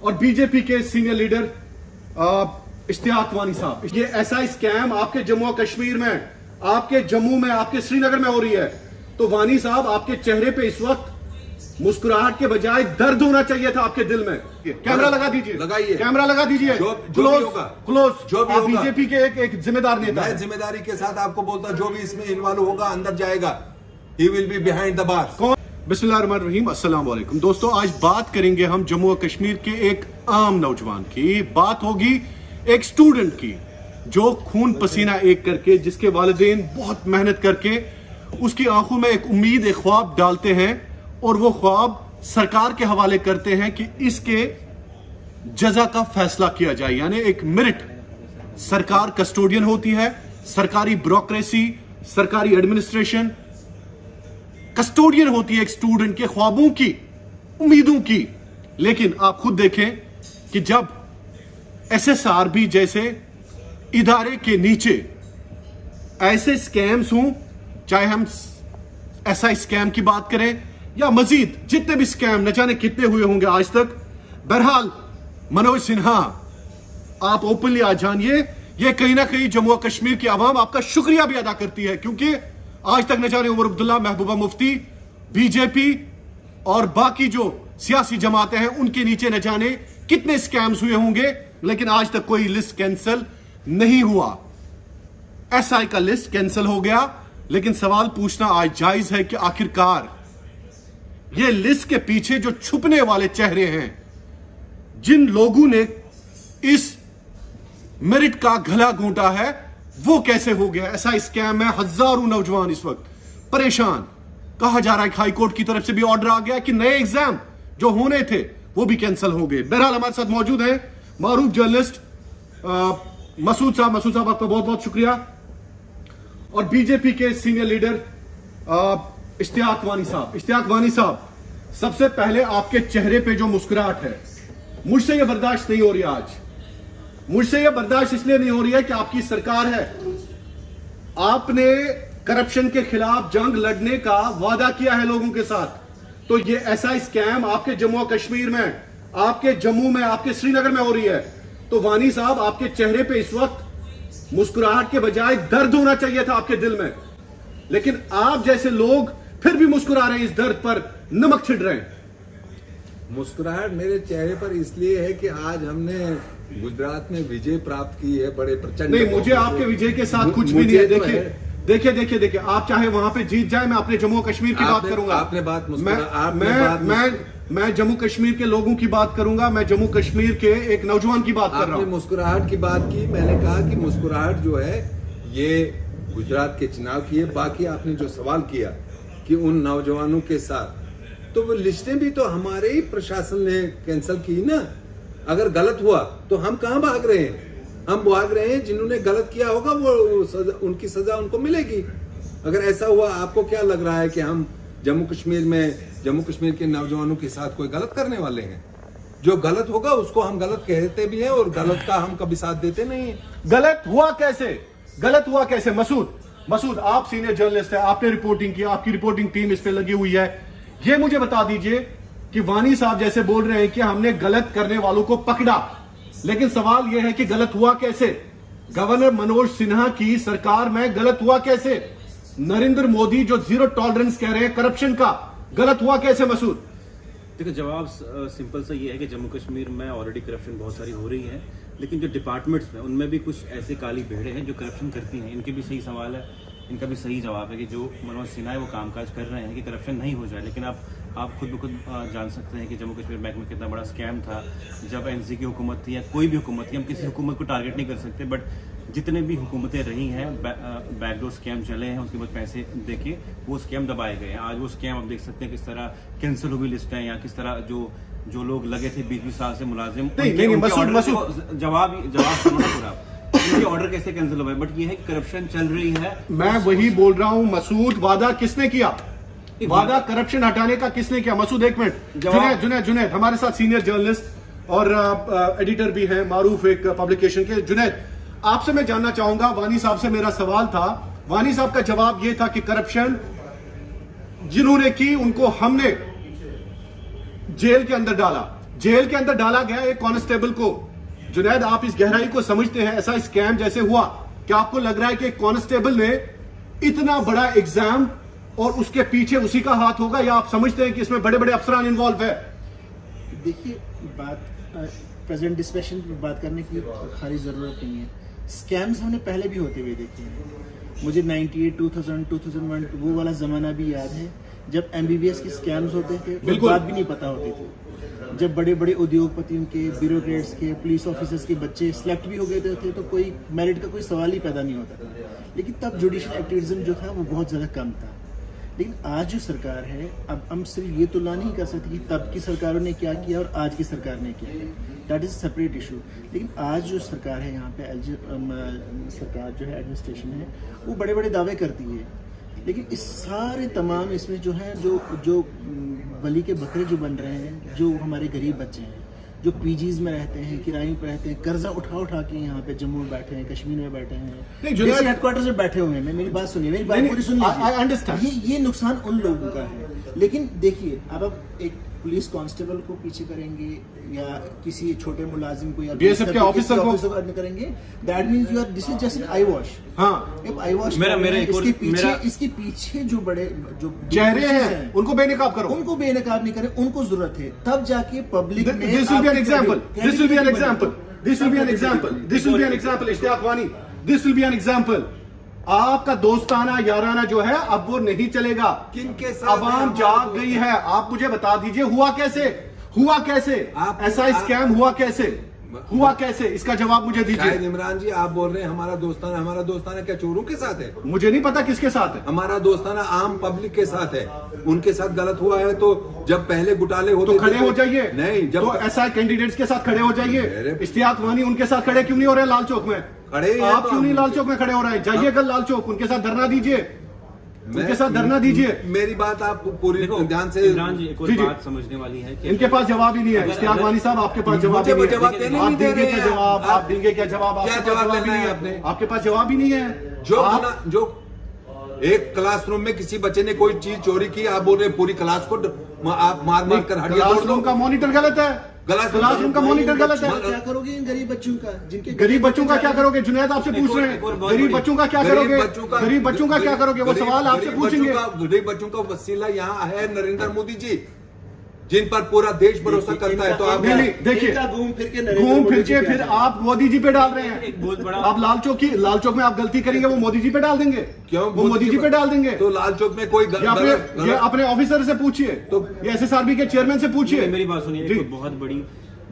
और बीजेपी के senior leader Ishtiyaq वानी साहब। ये ऐसा स्कैम आपके जम्मू और कश्मीर में, आपके जम्मू में, आपके श्रीनगर में हो रही है, तो वानी साहब आपके चेहरे पे इस वक्त मुस्कुराहट के बजाय दर्द होना चाहिए था आपके दिल में। कैमरा लगा दीजिए, लगाइए, कैमरा लगा दीजिए। क्लोज जो भी बीजेपी के एक जिम्मेदार नेता, मैं जिम्मेदारी के साथ आपको बोलता, जो भी इसमें इन्वॉल्व होगा अंदर जाएगा, he will be behind the bar. कौन? बिस्मिल्लाहिर्रहमानिर्रहीम, अस्सलाम वालेकुम दोस्तों। आज बात करेंगे हम जम्मू और कश्मीर के एक आम नौजवान की। बात होगी एक स्टूडेंट की जो खून पसीना एक करके, जिसके वालिदैन बहुत मेहनत करके उसकी आंखों में एक उम्मीद, एक ख्वाब डालते हैं और वो ख्वाब सरकार के हवाले करते हैं कि इसके जजा का फैसला किया जाए। यानी एक मेरिट, सरकार कस्टोडियन होती है, सरकारी ब्यूरोक्रेसी, सरकारी एडमिनिस्ट्रेशन कस्टोडियन होती है एक स्टूडेंट के ख्वाबों की, उम्मीदों की। लेकिन आप खुद देखें कि जब SSRB जैसे इदारे के नीचे ऐसे स्कैम्स हों, चाहे हम ऐसा स्कैम की बात करें या मजीद जितने भी स्कैम न जाने कितने हुए होंगे आज तक। बहरहाल मनोज सिन्हा, आप ओपनली आज जानिए, ये कहीं ना कहीं जम्मू और कश्मीर की आवाम आपका शुक्रिया भी अदा करती है, क्योंकि आज तक न जाने उमर अब्दुल्ला, महबूबा मुफ्ती, बीजेपी और बाकी जो सियासी जमातें हैं उनके नीचे न जाने कितने स्कैम्स हुए होंगे, लेकिन आज तक कोई लिस्ट कैंसिल नहीं हुआ। SI का लिस्ट कैंसिल हो गया, लेकिन सवाल पूछना आज जायज है कि आखिरकार ये लिस्ट के पीछे जो छुपने वाले चेहरे हैं, जिन लोगों ने इस मेरिट का गला घोंटा है, वो कैसे हो गया। ऐसा स्कैम है, हजारों नौजवान इस वक्त परेशान। कहा जा रहा है हाई कोर्ट की तरफ से भी ऑर्डर आ गया कि नए एग्जाम जो होने थे वो भी कैंसिल हो गए। बहरहाल हमारे साथ मौजूद हैं मारूफ जर्नलिस्ट मसूद साहब। मसूद साहब, आपका बहुत बहुत शुक्रिया। और बीजेपी के सीनियर लीडर इश्तियाक वानी साहब। इश्तियाक वानी साहब, सबसे पहले आपके चेहरे पे जो मुस्कुराहट है, मुझसे यह बर्दाश्त नहीं हो रही आज। मुझसे यह बर्दाश्त इसलिए नहीं हो रही है कि आपकी सरकार है, आपने करप्शन के खिलाफ जंग लड़ने का वादा किया है लोगों के साथ, तो ये ऐसा स्कैम आपके जम्मू और कश्मीर में, आपके जम्मू में, आपके श्रीनगर में हो रही है, तो वानी साहब आपके चेहरे पे इस वक्त मुस्कुराहट के बजाय दर्द होना चाहिए था आपके दिल में। लेकिन आप जैसे लोग फिर भी मुस्कुरा रहे हैं, इस दर्द पर नमक छिड़ रहे हैं। मुस्कुराहट मेरे चेहरे पर इसलिए है कि आज हमने गुजरात में विजय प्राप्त की है, बड़े प्रचंड। नहीं, मुझे आपके विजय के साथ कुछ भी नहीं है। देखिए, आप चाहे वहां पे जीत जाए, मैं अपने जम्मू कश्मीर की बात करूंगा। आपने बात मैं जम्मू कश्मीर के लोगों की बात करूंगा, मैं जम्मू कश्मीर के एक नौजवान की बात कर रहा हूँ। मुस्कुराहट की बात की, मैंने कहा कि मुस्कुराहट जो है ये गुजरात के चुनाव की है। बाकी आपने जो सवाल किया कि उन नौजवानों के साथ, तो वो लिस्टें भी तो हमारे ही प्रशासन ने कैंसिल की ना। अगर गलत हुआ तो हम कहां भाग रहे हैं? हम भाग रहे हैं जिन्होंने गलत किया होगा वो उनकी सजा उनको मिलेगी। अगर ऐसा हुआ, आपको क्या लग रहा है कि हम जम्मू कश्मीर के नौजवानों के साथ कोई गलत करने वाले हैं? जो गलत होगा उसको हम गलत कहते भी हैं और गलत का हम कभी साथ देते नहीं है। गलत हुआ कैसे? मसूद, आप सीनियर जर्नलिस्ट हैं, आपने रिपोर्टिंग की, आपकी रिपोर्टिंग टीम इस पे लगी हुई है। ये मुझे बता दीजिए कि वानी साहब जैसे बोल रहे हैं कि हमने गलत करने वालों को पकड़ा, लेकिन सवाल यह है कि गलत हुआ कैसे? गवर्नर मनोज सिन्हा की सरकार में गलत हुआ कैसे? नरेंद्र मोदी जो जीरो टॉलरेंस कह रहे हैं करप्शन का, गलत हुआ कैसे मसूद? देखो, जवाब सिंपल सा ये है कि जम्मू कश्मीर में ऑलरेडी करप्शन बहुत सारी हो रही है, लेकिन जो डिपार्टमेंट्स में उनमें भी कुछ ऐसे काली भेड़े हैं जो करप्शन करती हैं। इनके भी सही सवाल है, इनका भी सही जवाब है कि जो मनोज सिन्हा है वो कामकाज कर रहे हैं कि करप्शन नहीं हो जाए। लेकिन आप खुद ब खुद जान सकते हैं कि जम्मू कश्मीर बैंक में कितना बड़ा स्कैम था जब NC की हुकूमत थी या कोई भी हुकूमत थी। हम किसी हुकूमत को टारगेट नहीं कर सकते, बट जितने भी हुकूमतें रही हैं, बैकडोर स्कैम चले हैं, उसके बाद पैसे देके वो स्कैम दबाए गए हैं। आज वो स्कैम आप देख सकते हैं किस तरह कैंसिल हुई लिस्ट है, या किस तरह जो लोग लगे थे 20-20 साल से मुलाजिम, जवाब सुनो पूरा, उनके ऑर्डर कैसे कैंसिल हुए। बट ये है कि करप्शन चल रही है। मैं वही बोल रहा हूं मसूद, वादा किसने किया? वादा करप्शन हटाने का किसने किया? मसूद, एक मिनट। जुनैद हमारे साथ सीनियर जर्नलिस्ट और एडिटर भी है, मारूफ एक पब्लिकेशन के। जुनैद, आपसे मैं जानना चाहूंगा, वानी साहब से मेरा सवाल था, वानी साहब का जवाब यह था कि करप्शन जिन्होंने की उनको हमने जेल के अंदर डाला, जेल के अंदर डाला गया एक कांस्टेबल को। जुनैद, आप इस गहराई को समझते हैं? ऐसा स्कैम जैसे हुआ, क्या आपको लग रहा है कि कांस्टेबल ने इतना बड़ा एग्जाम और उसके पीछे उसी का हाथ होगा, या आप समझते हैं कि इसमें बड़े बड़े अफसरान इन्वॉल्व है? देखिए, बात प्रेजेंट डिस्कशन पर बात करने की खाली जरूरत नहीं है। स्कैम्स हमने पहले भी होते हुए देखे हैं। मुझे 98, 2000, 2001 वो वाला जमाना भी याद है जब MBBS के स्कैम्स होते थे, बिल्कुल बात भी नहीं पता होती थी। जब बड़े बड़े उद्योगपतियों के, ब्यूरोक्रेट्स के, पुलिस ऑफिसर्स के बच्चे सिलेक्ट भी हो गए थे तो कोई मेरिट का कोई सवाल ही पैदा नहीं होता था। लेकिन तब जुडिशियल एक्टिविज्म जो था वो बहुत ज़्यादा कम था। लेकिन आज जो सरकार है, अब हम सिर्फ ये तुलना नहीं कर सकते कि तब की सरकारों ने क्या किया और आज की सरकार ने क्या किया, दैट इज सेपरेट इशू। लेकिन आज जो सरकार है यहाँ पे सरकार जो है, एडमिनिस्ट्रेशन है, वो बड़े बड़े दावे करती है। लेकिन इस सारे तमाम इसमें जो है जो बलि के बकरे जो बन रहे हैं, जो हमारे गरीब बच्चे हैं, जो पीजीज में रहते हैं, किराए पे रहते हैं, कर्जा उठा उठा के यहाँ पे जम्मू में बैठे हैं, कश्मीर में बैठे हैं, हेडक्वार्टर में बैठे हुए हैं। मेरी बात सुनिए, मेरी बात पूरी सुन लीजिए। ये नुकसान उन लोगों का है। लेकिन देखिए, अब एक पुलिस कांस्टेबल को पीछे करेंगे या किसी छोटे मुलाजिम को या बीएसएफ के ऑफिसर को करेंगे, that means you are, this is just an eye wash. हाँ, आई वॉश। इसके पीछे जो बड़े जो चेहरे हैं उनको बेनकाब करो, उनको बेनकाब नहीं करें, उनको जरूरत है, तब जाके पब्लिक में this will be an example, this will be an example, this will be an example, this will be an example. Ishtiaq Wani, this will be an example. आपका दोस्ताना याराना जो है अब वो नहीं चलेगा। किनके साथ अवाम जाग गई है। आप मुझे बता दीजिए, हुआ कैसे, हुआ कैसे, ऐसा स्कैम हुआ कैसे, हुआ कैसे? इसका जवाब मुझे दीजिए। इमरान जी, आप बोल रहे हैं हमारा दोस्ताना क्या चोरों के साथ है? मुझे नहीं पता किसके साथ है। हमारा दोस्ताना आम पब्लिक के साथ है। उनके साथ गलत हुआ है तो जब पहले घोटाले होते तो खड़े हो जाइए। नहीं, जब तो ऐसा कैंडिडेट्स के साथ खड़े हो जाइए। इश्तियाक वानी उनके साथ खड़े क्यों नहीं हो रहे लाल चौक में? खड़े आप क्यों नहीं लाल चौक में खड़े हो रहे हैं? जाइए कल लाल चौक, उनके साथ धरना दीजिए, उनके साथ धरना दीजिए। मेरी बात आप पूरी ध्यान से। इमरान जी, एक और बात समझने वाली है कि इनके पास जवाब ही नहीं है। इश्तियाक वानी साहब, आपके पास जवाब ही नहीं है। आप देंगे क्या जवाब? आप देंगे क्या जवाब? क्या जवाब लेना है आपने? आपके पास जवाब ही नहीं है। जो एक क्लासरूम में किसी बच्चे ने कोई चीज चोरी की, आप बोल रहे पूरी क्लास को आप मार मार कर हड्डियां तोड़ दो। क्लासरूम का मॉनिटर गलत है, क्लासरूम का मॉनिटर गलत है। क्या करोगे इन गरीब बच्चों का, जिनके गरीब बच्चों का क्या करोगे? जुनैद आपसे पूछ रहे हैं, गरीब बच्चों का क्या करोगे? गरीब बच्चों का क्या करोगे? वो सवाल आपसे पूछेंगे। गरीब बच्चों का वसीला यहाँ है नरेंद्र मोदी जी, जिन पर पूरा देश भरोसा करता है। तो आप देखिए, घूम फिर के फिर आप मोदी जी पे डाल रहे हैं। आप लाल चौक में आप गलती करेंगे, वो मोदी जी पे डाल देंगे। क्यों? वो मोदी जी पे डाल देंगे। तो लाल चौक में कोई ये अपने ऑफिसर से पूछिए, तो SSRB के चेयरमैन से पूछिए। मेरी बात सुनिए, एक बहुत बड़ी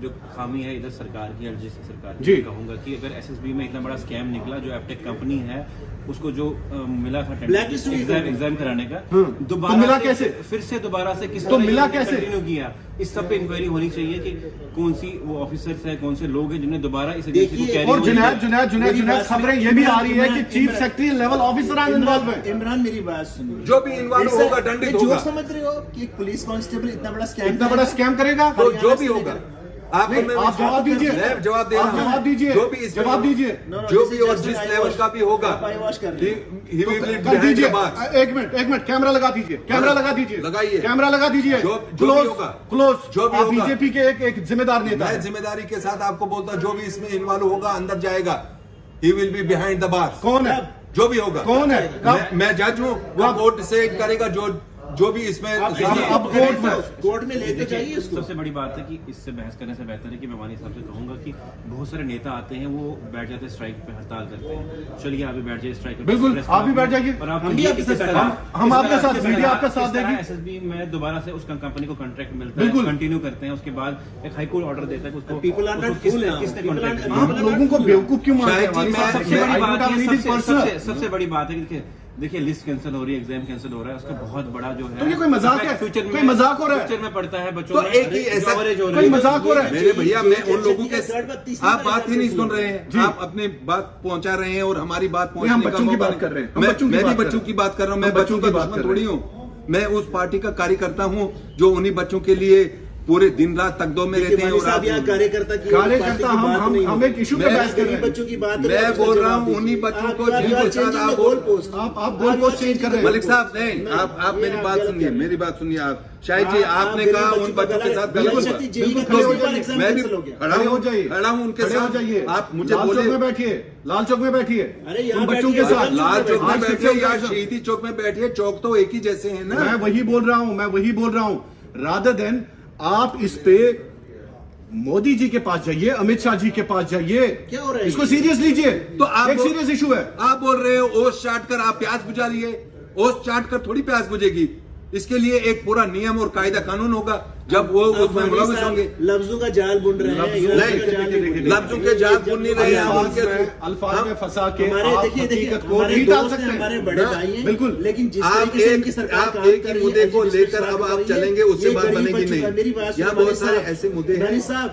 जो खामी है इधर सरकार की, एलजी सरकार की, कहूंगा कि अगर SSB में इतना बड़ा स्कैम निकला, जो एप्टेक कंपनी है उसको जो मिला था एग्जाम कराने का, दोबारा मिला कैसे? फिर से दोबारा से किस तो मिला कैसे? कंटिन्यू किया? इस सब पे इंक्वायरी होनी चाहिए कि कौन सी वो ऑफिसर्स हैं, कौन से लोग हैं जिन्हें दोबारा इस एजेंसी को कैरी। और जुनैद खबरें ये भी आ रही है कि chief secretary level officer involve है। इमरान, मेरी बात सुनिए, जो भी इन्वॉल्व होगा दंडित होगा। जो समझ रहे हो कि एक पुलिस कांस्टेबल इतना बड़ा स्कैम करेगा, तो जो भी होगा आप जवाब दीजिए। जवाब दे रहा जवाब दीजिए, जो भी इस जवाब दीजिए, जो भी और जिस लेवल का भी होगा दीजिए। एक मिनट, कैमरा लगा दीजिए, कैमरा लगा दीजिए, लगाइए, कैमरा लगा दीजिए। क्लोज जो भी होगा, बीजेपी के एक जिम्मेदार नेता मैं जिम्मेदारी के साथ आपको बोलता, जो भी इसमें इन्वॉल्व होगा अंदर जाएगा। He will be behind the bar. कौन है? जो भी होगा। कौन है? मैं जज हूँ, वो कोर्ट से करेगा जो भी इसमें। अब कोर्ट में लेके जाइए इसको। सबसे बड़ी बात है कि इससे बहस करने से बेहतर है कि मैं वानी साहब से कहूंगा कि बहुत सारे नेता आते हैं, वो बैठ जाते हैं स्ट्राइक पे, हड़ताल करते हैं। चलिए आप भी बैठ जाइए स्ट्राइक पे। बिल्कुल, आप भी बैठ जाइए। और हम आपके साथ, मीडिया आपका साथ देगी। SSB में दोबारा से उस कंपनी को कॉन्ट्रैक्ट मिलता है, कंटिन्यू करते हैं, उसके बाद एक हाई कोर्ट ऑर्डर देता है उसको। पीपल आर नॉट फूल। किसने कॉन्ट्रैक्ट? आप लोगों को बेवकूफ क्यों मानते हैं? सबसे बड़ी बात है कि देखिए लिस्ट कैंसिल हो रही है, एग्जाम कैंसिल हो रहा है, उसका बहुत बड़ा जो है। तो ये कोई मजाक है? फ्यूचर में कोई मजाक हो रहा है? फ्यूचर में पड़ता है बच्चों तो में। एक ही ऐसा कोई मजाक हो रहा है? मेरे भैया, मैं उन लोगों के आप बात ही नहीं सुन रहे हैं। आप अपनी बात पहुंचा रहे हैं और हमारी बात पहुंचाने का मौका बात कर रहे हैं। मैं भी बच्चों की बात कर रहा हूँ। मैं बच्चों का दुश्मन थोड़ी हूँ। मैं उस पार्टी का कार्यकर्ता हूँ जो उन्हीं बच्चों के लिए पूरे दिन रात तक दो में रहते हैं। और आप कार्यकर्ता हम एक इशू पे बहस कर रहे हैं। बच्चों की बात मैं बोल रहा हूँ उन्हीं बच्चों को जिनके साथ आप गोल पोस्ट चेंज कर रहे हैं। मलिक साहब नहीं, आप मेरी बात सुनिए, मेरी बात सुनिए। आप शाहिद जी, आपने कहा उन बच्चों के साथ गलत हुआ, मैं भी खड़ा हूँ उनके साथ। आप मुझे बोले लाल चौक में बैठिए, उन बच्चों के साथ लाल चौक में बैठिए या शहीदी चौक में बैठिए, चौक तो एक ही जैसे हैं ना। मैं वही बोल रहा हूँ रादर देन आप इस पे मोदी जी के पास जाइए, अमित शाह जी के पास जाइए। क्या हो रहा है? इसको सीरियस लीजिए। तो आप एक सीरियस इशू है। आप बोल रहे हो ओस चाट कर आप प्याज बुझा लिए, ओस चाट कर थोड़ी प्याज बुझेगी। इसके लिए एक पूरा नियम और कायदा कानून होगा, जब वो उसमें मुलविस होंगे। लफ्जों का जाल बुन रहे हैं, लफ्जों के जाल बुन नहीं रहे हैं, अल्फाज में फंसा के हकीकत को नहीं डाल सकते। हमारे बड़े भाई हैं, बिल्कुल। लेकिन जिस आप तरीके से इनकी सरकार आप एक ही मुद्दे को लेकर अब आप चलेंगे, उससे बात बनेगी नहीं। मेरी बात यहाँ बहुत सारे ऐसे मुद्दे हैं। मनी साहब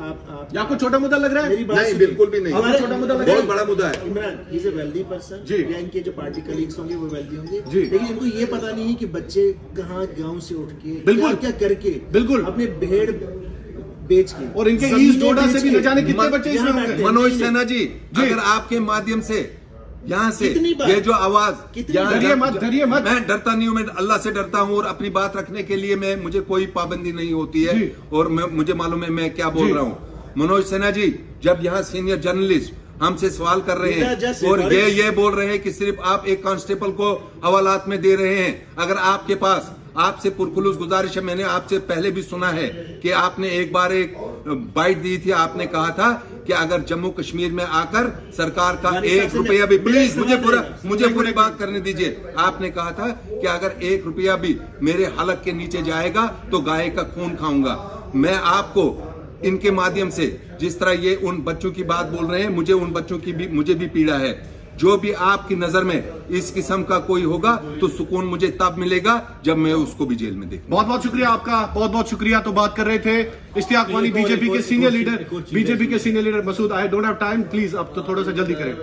आप आपको छोटा मुद्दा लग रहा है? नहीं, बिल्कुल भी नहीं, छोटा मुद्दा लग रहा है। बहुत बड़ा मुद्दा है। Imran is a wealthy person ji. या इनके जो पार्टी कलीग्स होंगे वो वेल्दी होंगे जी। लेकिन इनको ये पता नहीं है कि बच्चे कहाँ गांव से उठ के बिल्कुल। क्या करके बिल्कुल। अपने भेड़ बेच के और इनके ईस्ट डोडा से भी न जाने कितने बच्चे इसमें होंगे। मनोज सिन्हा जी, अगर आपके माध्यम से यहाँ से ये जो आवाज, डरिए मत। मैं डरता नहीं हूँ, मैं अल्लाह से डरता हूँ और अपनी बात रखने के लिए मुझे कोई पाबंदी नहीं होती है। और मुझे मालूम है मैं क्या बोल रहा हूँ। मनोज सिन्हा जी, जब यहाँ सीनियर जर्नलिस्ट हमसे सवाल कर रहे हैं और ये बोल रहे हैं कि सिर्फ आप एक कांस्टेबल को हवालात में दे रहे हैं, अगर आपके पास, आपसे पुरखुलूस गुजारिश है, मैंने आपसे पहले भी सुना है कि आपने एक बार एक बाइट दी थी, आपने कहा था कि अगर जम्मू कश्मीर में आकर सरकार का 1 रुपया भी, प्लीज मुझे पूरी बात करने दीजिए, आपने कहा था कि अगर 1 रुपया भी मेरे हलक के नीचे जाएगा तो गाय का खून खाऊंगा। मैं आपको इनके माध्यम से, जिस तरह ये उन बच्चों की बात बोल रहे हैं, मुझे भी पीड़ा है। जो भी आपकी नजर में इस किस्म का कोई होगा तो सुकून मुझे तब मिलेगा जब मैं उसको भी जेल में देखूं। बहुत बहुत शुक्रिया आपका, बहुत बहुत शुक्रिया। तो बात कर रहे थे इश्तियाक वानी, बीजेपी के senior leader Masood. I don't have time, please अब तो थोड़ा सा जल्दी करें।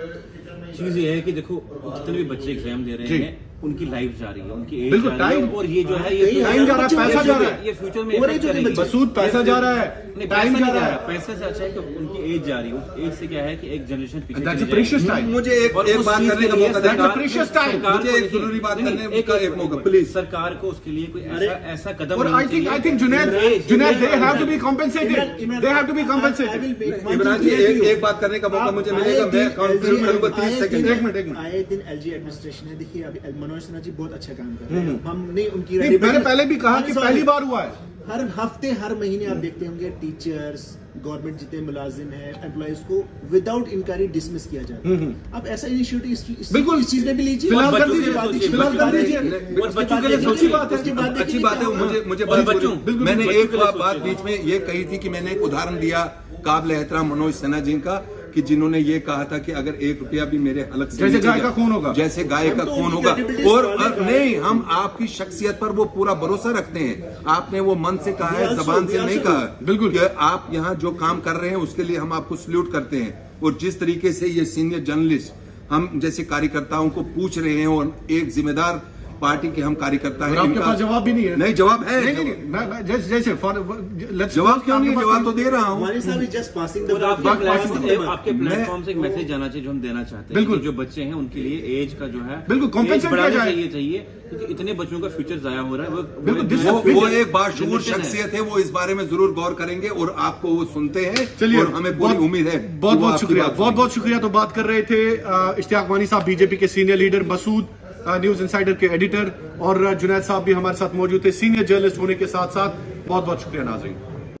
चीज ये है कि देखो, जितने भी बच्चे एग्जाम दे रहे हैं उनकी लाइफ जा रही है, उनकी एज बिल्कुल, जा रही है, और ये जो है ये टाइम जा रहा है, पैसा जा रहा है, ये फ्यूचर में इफेक्ट करेगी। मसूद पैसा जा रहा है, टाइम जा रहा है। पैसे से अच्छा है कि उनकी एज जा रही है। उस एज से क्या है कि एक जनरेशन पीछे चली जाएगी। Precious time. मुझे एक बात करने का मौका दें। Precious time. मुझे एक जरूरी बात करने का एक मौका प्लीज। सरकार को उसके लिए कोई ऐसा कदम, और I think Junaid they have to be compensated, they have to be compensated. Imran ji, एक बात करने का मौका मुझे मिलेगा, मैं काउंट करूंगा 30 सेकंड। एक मिनट। आए दिन एलजी एडमिनिस्ट्रेशन है, देखिए अभी मनोज सिन्हा जी बहुत अच्छा काम कर रहे हैं। हमने उनकी मैंने पहले भी कहा कि पहली बार हुआ है। हर हफ्ते हर महीने आप देखते होंगे टीचर्स, गवर्नमेंट जितने मुलाजिम है, एम्प्लॉइज को विदाउट इंक्वायरी डिसमिस किया जाता है। अब ऐसा इनिशिएटिव बिल्कुल इस चीज में भी लीजिए। फिलहाल कर दीजिए। बच्चों के लिए अच्छी बात है। मुझे मैंने एक बात बीच में ये कही थी कि मैंने एक उदाहरण दिया काबिल एहतराम मनोज सिन्हा जी का, कि जिन्होंने ये कहा था कि अगर 1 रुपया भी मेरे हलक से जैसे गाय का खून होगा, जैसे गाय का खून होगा। और नहीं, हम आपकी शख्सियत पर वो पूरा भरोसा रखते हैं। आपने वो मन से कहा है, जबान से नहीं कहा। बिल्कुल, आप यहाँ जो काम कर रहे हैं उसके लिए हम आपको सल्यूट करते हैं। और जिस तरीके से ये सीनियर जर्नलिस्ट हम जैसे कार्यकर्ताओं को पूछ रहे हैं, और एक जिम्मेदार पार्टी के हम कार्यकर्ता हैं, आपके पास जवाब भी नहीं है। नहीं, जवाब है। जैसे जवाब क्यों नहीं? जवाब तो दे रहा हूँ। आपके प्लेटफॉर्म से एक मैसेज जाना चाहिए जो हम देना चाहते हैं। बिल्कुल, जो बच्चे हैं उनके लिए एज का जो है बिल्कुल कॉम्पेंसेट किया चाहिए, क्योंकि इतने बच्चों का फ्यूचर जाया हो रहा है। वो एक बाशऊर शख्सियत है, वो इस बारे में जरूर गौर करेंगे और आपको वो सुनते हैं। चलिए, और हमें पूरी उम्मीद है। बहुत बहुत शुक्रिया, बहुत बहुत शुक्रिया। तो बात कर रहे थे इश्तियाक वानी साहब, बीजेपी के senior leader, Masood news insider के एडिटर, और जुनैद साहब भी हमारे साथ मौजूद थे, सीनियर जर्नलिस्ट होने के साथ साथ। बहुत बहुत शुक्रिया नाज़रीन।